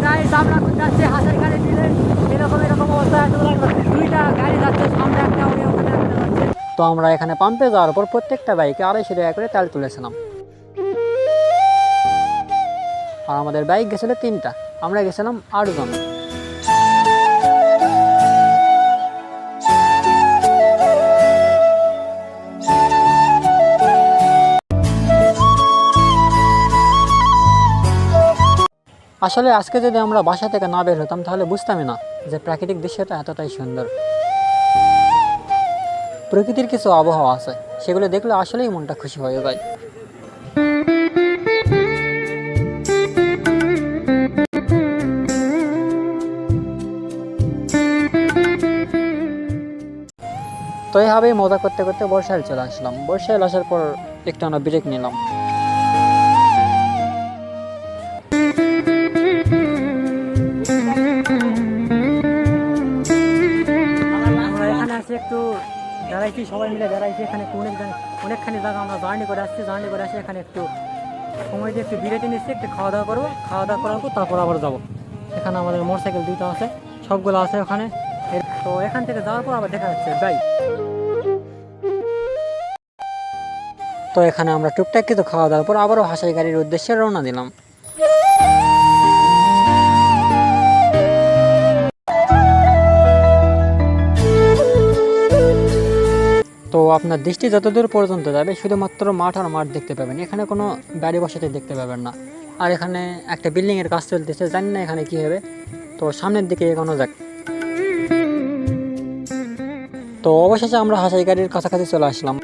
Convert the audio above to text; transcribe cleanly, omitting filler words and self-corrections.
Guys আমরা এখন যাচ্ছি হাঁসের গাড়ি দিলে এরকম এরকম অবস্থা দুইটা গাড়ি যাচ্ছে সামনে একটা ওখানে একটা যাচ্ছে। তো আমরা এখানে পাম্পে যাওয়ার পর প্রত্যেকটা বাইকে 250 টাকা করে তেল তুলেছিলাম। আর আমাদের বাইক গেছিল 3টা, আমরা গেছিলাম 8 জন। আসলে আজকে যদি আমরা বাসা থেকে না বের হতাম তাহলে বুঝতামই না যে প্রাকৃতিক দৃশ্যটা এতটাই সুন্দর। প্রকৃতির কিছু আবহাওয়া আছে, সেগুলো দেখলে আসলেই মনটা খুশি হয়ে যায়। তো এইভাবেই মজা করতে করতে বর্ষায় চলে আসলাম। বর্ষায় আসার পর একটু আমরা ব্রেক নিলাম। একটু বেড়াইছি, সবাই মিলে বেড়াইছি। এখানে অনেকখানি জায়গা আমরা জার্নি করে আসছি। এখানে একটু সময় দিয়ে একটু বিরতি নিচ্ছি, একটু খাওয়া দাওয়া করবো। খাওয়া দাওয়া করার পর তারপর আবার যাবো। এখানে আমাদের মোটরসাইকেল 2টা আছে, সবগুলো আছে ওখানে। তো এখান থেকে যাওয়ার পর আবার দেখা যাচ্ছে বাই। তো এখানে আমরা টুকটাক কিছু খাওয়া দাওয়ার পর আবারও হাঁসের গাড়ির উদ্দেশ্যে রওনা দিলাম। তো আপনার দৃষ্টি যতদূর পর্যন্ত যাবে শুধুমাত্র মাঠ আর মাঠ দেখতে পাবেন, এখানে কোনো বাড়ি বসাতে দেখতে পাবেন না। আর এখানে একটা বিল্ডিংয়ের কাজ চলতেছে, জানি না এখানে কী হবে। তো সামনের দিকে এগোনো যাক। তো অবশেষে আমরা হাঁসের গাড়ির কাছাকাছি চলে আসলাম।